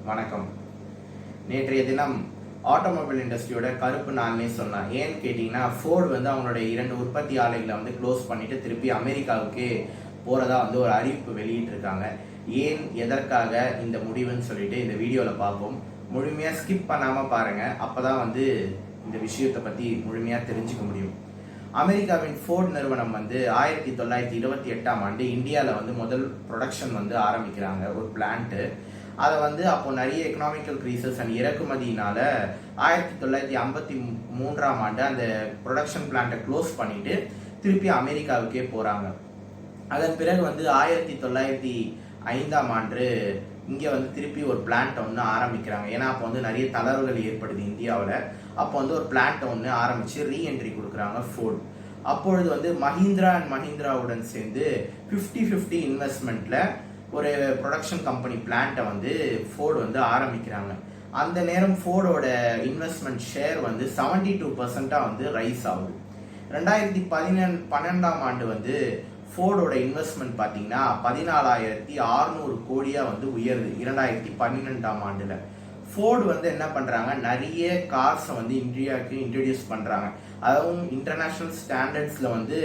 வணக்கம். நேற்றைய தினம் ஆட்டோமொபைல் இண்டஸ்ட்ரியோட கருப்பு நாள்னே சொன்னேன். ஏன்னு கேட்டிங்கன்னா, ஃபோர்டு வந்து அவங்களுடைய 2 உற்பத்தி ஆலைகளை வந்து க்ளோஸ் பண்ணிட்டு திருப்பி அமெரிக்காவுக்கு போகிறதா வந்து ஒரு அறிவிப்பு வெளியிட்டிருக்காங்க. ஏன் எதற்காக இந்த முடிவுன்னு சொல்லிட்டு இந்த வீடியோவில் பார்ப்போம். முழுமையாக ஸ்கிப் பண்ணாமல் பாருங்கள். அப்போ தான் வந்து இந்த விஷயத்தை பற்றி முழுமையாக தெரிஞ்சுக்க முடியும். அமெரிக்காவின் ஃபோர்ட் நிறுவனம் வந்து 1928ஆம் ஆண்டு இந்தியாவில் வந்து முதல் ப்ரொடக்ஷன் வந்து ஆரம்பிக்கிறாங்க, ஒரு பிளான்ட்டு. அதை வந்து அப்போ நிறைய எக்கனாமிக்கல் க்ரீசஸ் அண்ட் இறக்குமதியினால 1953ஆம் ஆண்டு அந்த ப்ரொடக்ஷன் பிளான்ட்டை க்ளோஸ் பண்ணிட்டு திருப்பி அமெரிக்காவுக்கே போகிறாங்க. அதன் பிறகு வந்து 1905ஆம் ஆண்டு இங்கே வந்து திருப்பி ஒரு பிளான்ட்டை ஒன்று ஆரம்பிக்கிறாங்க. ஏன்னா அப்போ வந்து நிறைய தளர்வுகள் ஏற்படுது இந்தியாவில். அப்போ வந்து ஒரு பிளான்ட்டை ஒன்று ஆரம்பித்து ரீஎன்ட்ரி கொடுக்குறாங்க ஃபோர்டு. அப்பொழுது வந்து மஹிந்திரா அண்ட் மஹிந்திராவுடன் சேர்ந்து 50-50 இன்வெஸ்ட்மெண்ட்டில் ஒரு ப்ரொடக்ஷன் கம்பெனி பிளான்ட்டை வந்து ஃபோர்டு வந்து ஆரம்பிக்கிறாங்க. அந்த நேரம் ஃபோர்டோட இன்வெஸ்ட்மெண்ட் ஷேர் வந்து 72% வந்து ரைஸ் ஆகுது. 2012ஆம் ஆண்டு வந்து ஃபோர்டோட இன்வெஸ்ட்மெண்ட் பார்த்தீங்கன்னா 14,600 கோடியாக வந்து உயருது 2012ஆம் ஆண்டில். ஃபோர்டு வந்து என்ன பண்ணுறாங்க, நிறைய கார்ஸை வந்து இந்தியாவுக்கு இன்ட்ரடியூஸ் பண்ணுறாங்க. அதுவும் இன்டர்நேஷ்னல் ஸ்டாண்டர்ட்ஸில் வந்து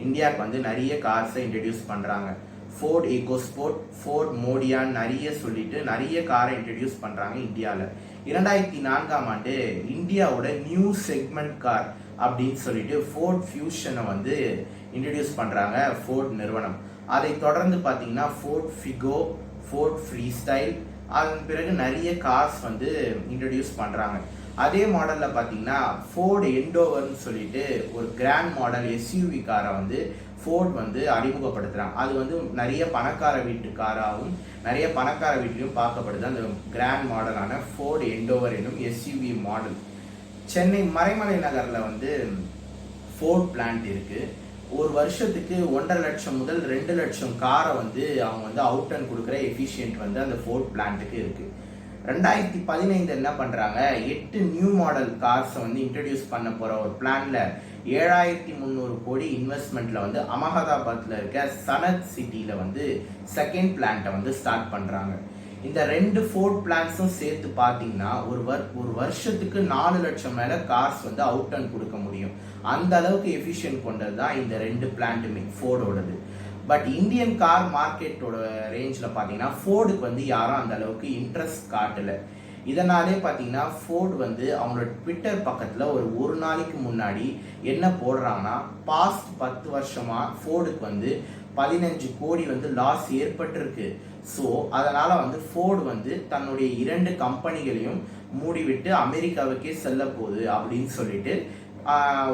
இந்தியாவுக்கு வந்து நிறைய கார்ஸை இன்ட்ரடியூஸ் பண்ணுறாங்க. ஃபோர்ட் ஈகோஸ்போர்ட், ஃபோர்ட் மோடியான் நிறைய சொல்லிட்டு நிறைய காரை இன்ட்ரடியூஸ் பண்ணுறாங்க இந்தியாவில். 2004ஆம் ஆண்டு இந்தியாவோட நியூ செக்மெண்ட் கார் அப்படின்னு சொல்லிட்டு ஃபோர்ட் ஃபியூஷனை வந்து இன்ட்ரடியூஸ் பண்ணுறாங்க ஃபோர்ட் நிறுவனம். அதை தொடர்ந்து பார்த்தீங்கன்னா Ford Figo, Ford Freestyle, அதன் பிறகு நிறைய கார்ஸ் வந்து இன்ட்ரடியூஸ் பண்ணுறாங்க. அதே மாடலில் பார்த்தீங்கன்னா ஃபோர்டு எண்டோவர்னு சொல்லிட்டு ஒரு கிராண்ட் மாடல் எஸ்யூவி காரை வந்து ஃபோர்ட் வந்து அறிமுகப்படுத்துகிறாங்க. அது வந்து நிறைய பணக்கார வீட்டு காராகவும் நிறைய பணக்கார வீட்லையும் பார்க்கப்படுது அந்த கிராண்ட் மாடலான ஃபோர்டு எண்டோவர் என்னும் எஸ்யூவி மாடல். சென்னை மறைமலை நகரில் வந்து ஃபோர்ட் பிளான்ட் இருக்குது. ஒரு வருஷத்துக்கு 1.5 லட்சம் முதல் 2 லட்சம் காரை வந்து அவங்க வந்து அவுட் அண்ட் கொடுக்குற எஃபிஷியன்ட் வந்து அந்த ஃபோர்ட் பிளான்ட்டுக்கு இருக்குது. 2015 என்ன பண்ணுறாங்க, 8 நியூ மாடல் கார்ஸை வந்து இன்ட்ரடியூஸ் பண்ண போகிற ஒரு பிளானில் 7,300 கோடி இன்வெஸ்ட்மெண்ட்டில் வந்து அகமதாபாத்தில் இருக்க சனத் சிட்டியில் வந்து செகண்ட் பிளான்ட்டை வந்து ஸ்டார்ட் பண்ணுறாங்க. இந்த 2 ஃபோர்ட் பிளான்ஸும் சேர்த்து பார்த்தீங்கன்னா ஒரு வருஷத்துக்கு 4 லட்சம் மேலே கார்ஸ் வந்து அவுட் அண்ட் கொடுக்க முடியும். அந்த அளவுக்கு எஃபிஷியன்ட் கொண்டது தான் இந்த 2 பிளான்ட்டுமே ஃபோர்டோடது. பட் இந்தியன் கார் மார்க்கெட்டோட ரேஞ்சில் பார்த்தீங்கன்னா ஃபோர்டுக்கு வந்து யாரும் அந்த அளவுக்கு இன்ட்ரெஸ்ட் காட்டலை. இதனாலே பார்த்தீங்கன்னா ஃபோர்டு வந்து அவங்களோட ட்விட்டர் பக்கத்தில் ஒரு நாளைக்கு முன்னாடி என்ன போடுறாங்கன்னா, பாஸ்ட் 10 வருஷமாக ஃபோர்டுக்கு வந்து 15 கோடி வந்து லாஸ் ஏற்பட்டிருக்கு. ஸோ அதனால் வந்து ஃபோர்டு வந்து தன்னுடைய 2 கம்பெனிகளையும் மூடிவிட்டு அமெரிக்காவுக்கே செல்ல போகுது அப்படின்னு சொல்லிட்டு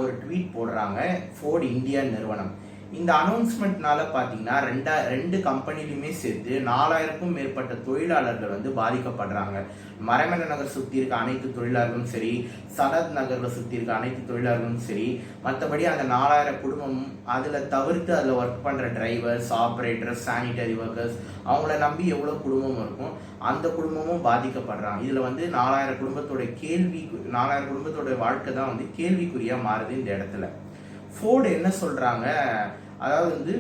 ஒரு ட்வீட் போடுறாங்க ஃபோர்டு இந்தியா நிறுவனம். இந்த அனௌன்ஸ்மெண்ட்னால பார்த்தீங்கன்னா 2 கம்பெனிலுமே சேர்த்து 4,000க்கும் மேற்பட்ட தொழிலாளர்கள் வந்து பாதிக்கப்படுறாங்க. மறைமலை நகர் சுற்றி இருக்க அனைத்து தொழிலாளர்களும் சரி, சனத் நகரில் சுற்றி இருக்க அனைத்து தொழிலாளர்களும் சரி, மற்றபடி அந்த 4,000 குடும்பமும் அதில் தவிர்த்து அதில் ஒர்க் பண்ணுற டிரைவர்ஸ், ஆப்ரேட்டர்ஸ், சானிட்டரி ஒர்க்கர்ஸ், அவங்கள நம்பி எவ்வளோ குடும்பம் இருக்கும் அந்த குடும்பமும் பாதிக்கப்படுறாங்க. இதில் வந்து 4,000 குடும்பத்தோட வாழ்க்கை தான் வந்து கேள்விக்குறியாக மாறுது இந்த இடத்துல. ஃபோர்டு என்ன சொல்கிறாங்க, அதாவது வந்து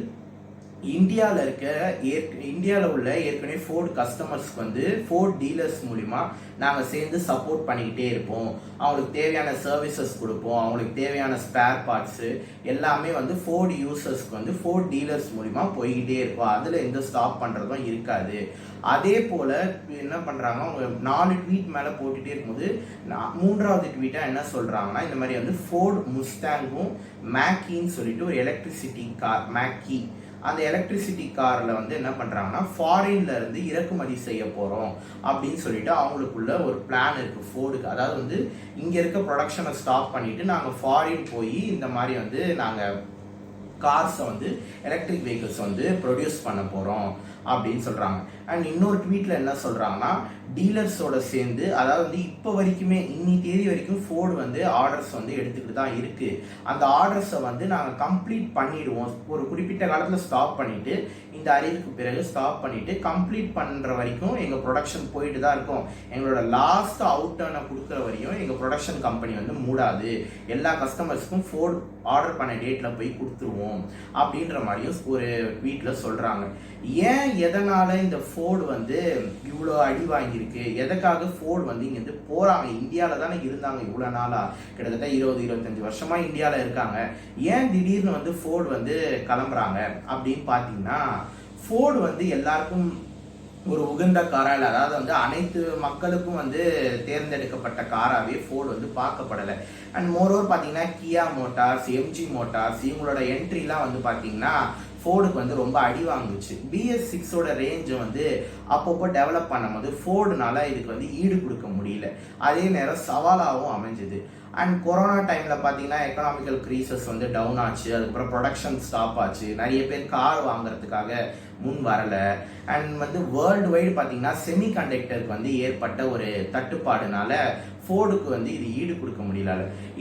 இந்தியாவில் உள்ள ஏற்கனவே ஃபோர்டு கஸ்டமர்ஸ்க்கு வந்து ஃபோர்ட் டீலர்ஸ் மூலிமா நாங்கள் சேர்ந்து சப்போர்ட் பண்ணிக்கிட்டே இருப்போம், அவங்களுக்கு தேவையான சர்வீசஸ் கொடுப்போம், அவங்களுக்கு தேவையான ஸ்பேர் பார்ட்ஸு எல்லாமே வந்து ஃபோர்டு யூசர்ஸ்க்கு வந்து ஃபோர்ட் டீலர்ஸ் மூலிமா போய்கிட்டே இருக்கும், அதில் எந்த ஸ்டாப் பண்ணுறதும் இருக்காது. அதே போல் என்ன பண்ணுறாங்க, அவங்க 4 ட்வீட் மேலே போட்டுகிட்டே இருக்கும்போது 3வது ட்வீட்டாக என்ன சொல்கிறாங்கன்னா, இந்த மாதிரி வந்து ஃபோர்டு முஸ்டாங்கும் மேக்கின்னு சொல்லிட்டு ஒரு எலக்ட்ரிசிட்டி கார் மேக்கி, அந்த எலக்ட்ரிசிட்டி காரில் வந்து என்ன பண்ணுறாங்கன்னா ஃபாரின்ல இருந்து இறக்குமதி செய்ய போகிறோம் அப்படின்னு சொல்லிட்டு அவங்களுக்குள்ள ஒரு பிளான் இருக்குது ஃபோர்டுக்கு. அதாவது வந்து இங்கே இருக்க ப்ரொடக்ஷனை ஸ்டாப் பண்ணிவிட்டு நாங்கள் ஃபாரின் போய் இந்த மாதிரி வந்து நாங்கள் கார்ஸை வந்து எலக்ட்ரிக் வெஹிக்கிள்ஸ் வந்து ப்ரொடியூஸ் பண்ண போகிறோம் அப்படின்னு சொல்கிறாங்க. அண்ட் இன்னொரு ட்வீட்டில் என்ன சொல்கிறாங்கன்னா, டீலர்ஸோட சேர்ந்து, அதாவது வந்து இப்போ வரைக்குமே இன்னி தேதி வரைக்கும் ஃபோர்டு வந்து ஆர்டர்ஸ் வந்து எடுத்துக்கிட்டு தான் இருக்குது. அந்த ஆர்டர்ஸை வந்து நாங்கள் கம்ப்ளீட் பண்ணிவிடுவோம், ஒரு குறிப்பிட்ட காலத்தில் ஸ்டாப் பண்ணிவிட்டு, இந்த அறிவுக்கு பிறகு ஸ்டாப் பண்ணிவிட்டு கம்ப்ளீட் பண்ணுற வரைக்கும் எங்கள் ப்ரொடக்ஷன் போயிட்டு தான் இருக்கும். எங்களோட லாஸ்ட் அவுட்டர்னை கொடுக்குற வரையும் எங்கள் ப்ரொடக்ஷன் கம்பெனி வந்து மூடாது, எல்லா கஸ்டமர்ஸ்க்கும் ஃபோர்டு ஆர்டர் பண்ண டேட்டில் போய் கொடுத்துருவோம் போயிடுவோம் அப்படின்ற மாதிரியும் ஒரு ட்வீட்டில் சொல்கிறாங்க. ஏன் எதனால் இந்த ஃபோர்டு வந்து இவ்வளோ அடி வாங்கியிருக்கு, எதுக்காக ஃபோர்டு வந்து இங்கேருந்து போகிறாங்க, இந்தியாவில் தானே இருந்தாங்க இவ்வளோ நாளாக, கிட்டத்தட்ட 20-25 வருஷமாக இந்தியாவில் இருக்காங்க, ஏன் திடீர்னு வந்து ஃபோர்டு வந்து கிளம்புறாங்க அப்படின்னு பார்த்தீங்கன்னா, ஃபோர்டு வந்து எல்லாருக்கும் ஒரு உகந்த காரா இல்லை, அதாவது வந்து அனைத்து மக்களுக்கும் வந்து தேர்ந்தெடுக்கப்பட்ட காராகவே ஃபோர்டு வந்து பார்க்கப்படலை. அண்ட் மோரோவர் பார்த்தீங்கன்னா கியா மோட்டார்ஸ், எம்ஜி மோட்டார்ஸ் இவங்களோட என்ட்ரிலாம் வந்து பார்த்தீங்கன்னா ஃபோர்டுக்கு வந்து ரொம்ப அடி வாங்குச்சு. BS6ஓட ரேஞ்சை வந்து அப்பப்போ டெவலப் பண்ணும்போது ஃபோர்டுனால இதுக்கு வந்து ஈடு கொடுக்க முடியல, அதே நேரம் சவாலாகவும் அமைஞ்சுது. அண்ட் கொரோனா டைமில் பார்த்தீங்கன்னா எக்கனாமிக்கல் க்ரீசஸ் வந்து டவுன் ஆச்சு, அதுக்கப்புறம் ப்ரொடக்ஷன் ஸ்டாப் ஆச்சு, நிறைய பேர் கார் வாங்குறதுக்காக முன் வரலை. அண்ட் வந்து வேர்ல்டு வைடு பார்த்தீங்கன்னா செமிகண்டக்டருக்கு வந்து ஏற்பட்ட ஒரு தட்டுப்பாடுனால ஃபோர்டுக்கு வந்து இது ஈடு கொடுக்க முடியல.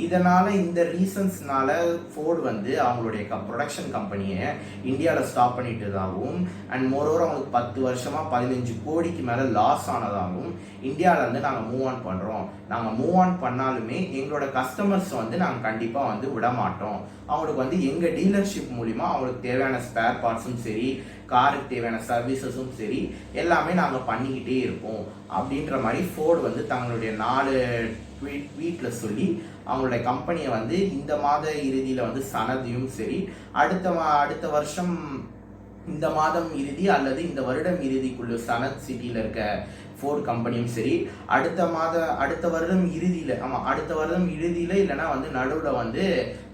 இதனால் இந்த ரீசன்ஸ்னால ஃபோர்டு வந்து அவங்களுடைய ப்ரொடக்ஷன் கம்பெனியை இந்தியாவில் ஸ்டாப் பண்ணிட்டதாகவும் அண்ட் மோரோவர் அவங்களுக்கு 10 வருஷமாக 15 கோடிக்கு மேலே லாஸ் ஆனதாகவும், இந்தியாவில் வந்து நாங்கள் மூவ் ஆன் பண்ணுறோம், நாங்கள் மூவ் ஆன் பண்ணாலுமே எங்களோட கஸ்டமர்ஸ் வந்து நாங்கள் கண்டிப்பாக வந்து விட மாட்டோம், அவங்களுக்கு வந்து எங்கள் டீலர்ஷிப் மூலிமா அவங்களுக்கு தேவையான ஸ்பேர் பார்ட்ஸும் சரி, காருக்கு தேவையான சர்வீசஸும் சரி எல்லாமே நாங்கள் பண்ணிக்கிட்டே இருப்போம் அப்படின்ற மாதிரி ஃபோர்டு வந்து தங்களுடைய 4 ட்வீட்டில் சொல்லி அவங்களுடைய கம்பெனியை வந்து இந்த மாத இறுதியில் வந்து சனதியும் சரி, அடுத்த வருஷம் இந்த மாதம் இறுதி அல்லது இந்த வருடம் இறுதிக்குள்ள சனத் சிட்டியில் இருக்க ஃபோர்டு கம்பெனியும் சரி, அடுத்த வருடம் இறுதியில் இல்லைனா வந்து நடுவில் வந்து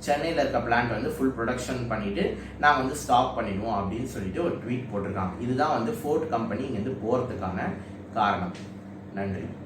சென்னையில் இருக்க பிளான்ட் வந்து ஃபுல் ப்ரொடக்ஷன் பண்ணிட்டு நாங்கள் வந்து ஸ்டாப் பண்ணிடுவோம் அப்படின்னு சொல்லிட்டு ஒரு ட்வீட் போட்டிருக்காங்க. இதுதான் வந்து ஃபோர்டு கம்பெனி இங்கேருந்து போகிறதுக்கான காரணம். நன்றி.